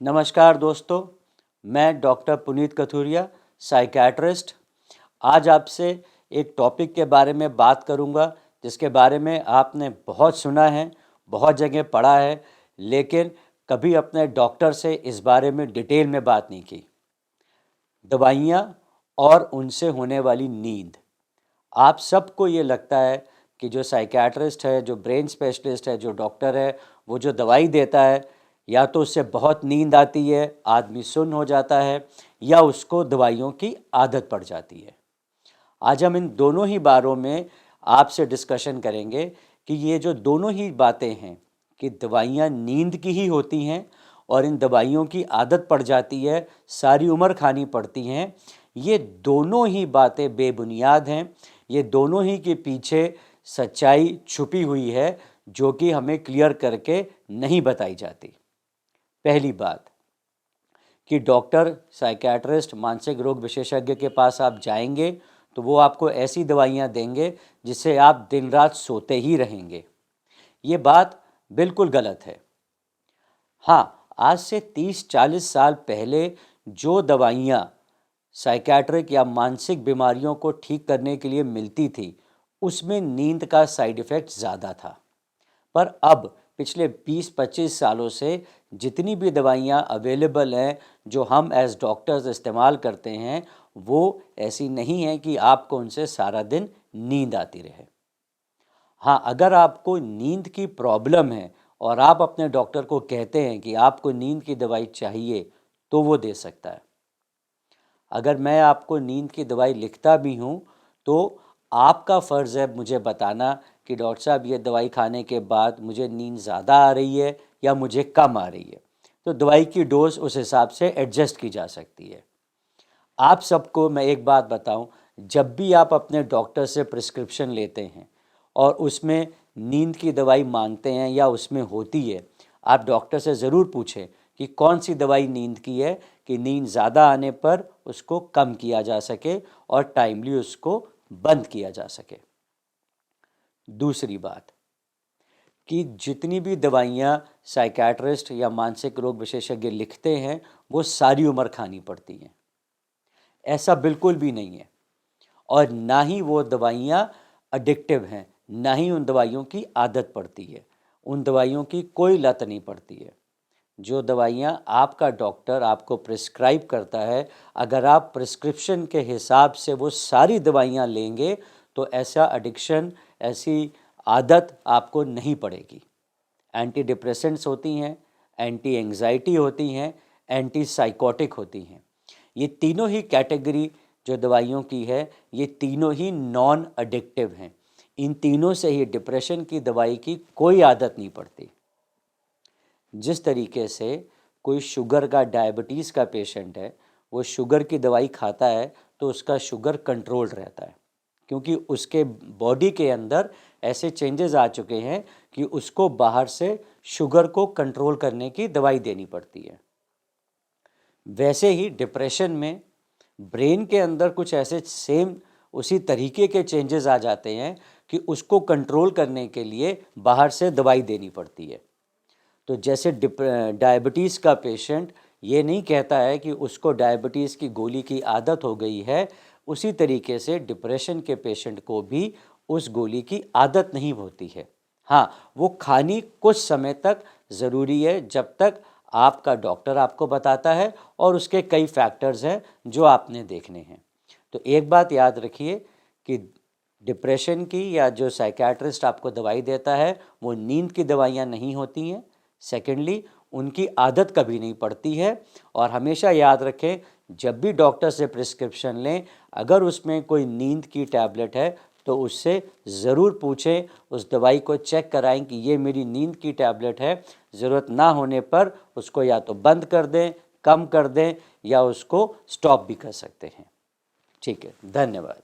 नमस्कार दोस्तों, मैं डॉक्टर पुनीत कथुरिया, साइकियाट्रिस्ट। आज आपसे एक टॉपिक के बारे में बात करूंगा जिसके बारे में आपने बहुत सुना है, बहुत जगह पढ़ा है, लेकिन कभी अपने डॉक्टर से इस बारे में डिटेल में बात नहीं की। दवाइयाँ और उनसे होने वाली नींद। आप सबको ये लगता है कि जो साइकियाट्रिस्ट है, जो ब्रेन स्पेशलिस्ट है, जो डॉक्टर है, वो जो दवाई देता है या तो उससे बहुत नींद आती है, आदमी सुन्न हो जाता है, या उसको दवाइयों की आदत पड़ जाती है। आज हम इन दोनों ही बारों में आपसे डिस्कशन करेंगे कि ये जो दोनों ही बातें हैं कि दवाइयाँ नींद की ही होती हैं और इन दवाइयों की आदत पड़ जाती है, सारी उम्र खानी पड़ती हैं, ये दोनों ही बातें बेबुनियाद हैं। ये दोनों ही के पीछे सच्चाई छुपी हुई है जो कि हमें क्लियर करके नहीं बताई जाती। पहली बात कि डॉक्टर, साइकियाट्रिस्ट, मानसिक रोग विशेषज्ञ के पास आप जाएंगे तो वो आपको ऐसी दवाइयाँ देंगे जिससे आप दिन रात सोते ही रहेंगे। ये बात बिल्कुल गलत है। हाँ, आज से 30-40 साल पहले जो दवाइयाँ साइकियाट्रिक या मानसिक बीमारियों को ठीक करने के लिए मिलती थी, उसमें नींद का साइड इफ़ेक्ट ज़्यादा था। पर अब पिछले 20-25 सालों से जितनी भी दवाइयाँ अवेलेबल हैं जो हम एज डॉक्टर्स इस्तेमाल करते हैं, वो ऐसी नहीं है कि आपको उनसे सारा दिन नींद आती रहे। हाँ, अगर आपको नींद की प्रॉब्लम है और आप अपने डॉक्टर को कहते हैं कि आपको नींद की दवाई चाहिए, तो वो दे सकता है। अगर मैं आपको नींद की दवाई लिखता भी हूँ तो आपका फ़र्ज़ है मुझे बताना कि डॉक्टर साहब ये दवाई खाने के बाद मुझे नींद ज़्यादा आ रही है या मुझे कम आ रही है, तो दवाई की डोज उस हिसाब से एडजस्ट की जा सकती है। आप सबको मैं एक बात बताऊं, जब भी आप अपने डॉक्टर से प्रिस्क्रिप्शन लेते हैं और उसमें नींद की दवाई मांगते हैं या उसमें होती है, आप डॉक्टर से ज़रूर पूछें कि कौन सी दवाई नींद की है, कि नींद ज़्यादा आने पर उसको कम किया जा सके और टाइमली उसको बंद किया जा सके। दूसरी बात कि जितनी भी दवाइयाँ साइकियाट्रिस्ट या मानसिक रोग विशेषज्ञ लिखते हैं वो सारी उम्र खानी पड़ती हैं। ऐसा बिल्कुल भी नहीं है। और ना ही वो दवाइयाँ एडिक्टिव हैं, ना ही उन दवाइयों की आदत पड़ती है। उन दवाइयों की कोई लत नहीं पड़ती है। जो दवाइयाँ आपका डॉक्टर आपको प्रिस्क्राइब करता है, अगर आप प्रिस्क्रिप्शन के हिसाब से वो सारी दवाइयाँ लेंगे तो ऐसा एडिक्शन, ऐसी आदत आपको नहीं पड़ेगी। एंटी डिप्रेसेंट्स होती हैं, एंटी एंग्जाइटी होती हैं, एंटी साइकोटिक होती हैं। ये तीनों ही कैटेगरी जो दवाइयों की है, ये तीनों ही नॉन एडिक्टिव हैं। इन तीनों से ही डिप्रेशन की दवाई की कोई आदत नहीं पड़ती। जिस तरीके से कोई शुगर का, डायबिटीज़ का पेशेंट है, वो शुगर की दवाई खाता है तो उसका शुगर कंट्रोल्ड रहता है, क्योंकि उसके बॉडी के अंदर ऐसे चेंजेस आ चुके हैं कि उसको बाहर से शुगर को कंट्रोल करने की दवाई देनी पड़ती है। वैसे ही डिप्रेशन में ब्रेन के अंदर कुछ ऐसे सेम उसी तरीके के चेंजेस आ जाते हैं कि उसको कंट्रोल करने के लिए बाहर से दवाई देनी पड़ती है। तो जैसे डायबिटीज़ का पेशेंट ये नहीं कहता है कि उसको डायबिटीज़ की गोली की आदत हो गई है, उसी तरीके से डिप्रेशन के पेशेंट को भी उस गोली की आदत नहीं होती है। हाँ, वो खानी कुछ समय तक ज़रूरी है, जब तक आपका डॉक्टर आपको बताता है और उसके कई फैक्टर्स हैं जो आपने देखने हैं। तो एक बात याद रखिए कि डिप्रेशन की या जो साइकियाट्रिस्ट आपको दवाई देता है वो नींद की दवाइयाँ नहीं होती हैं। सेकेंडली, उनकी आदत कभी नहीं पड़ती है। और हमेशा याद रखें, जब भी डॉक्टर से प्रिस्क्रिप्शन लें, अगर उसमें कोई नींद की टैबलेट है तो उससे ज़रूर पूछें, उस दवाई को चेक कराएं कि ये मेरी नींद की टैबलेट है। ज़रूरत ना होने पर उसको या तो बंद कर दें, कम कर दें, या उसको स्टॉप भी कर सकते हैं। ठीक है, धन्यवाद।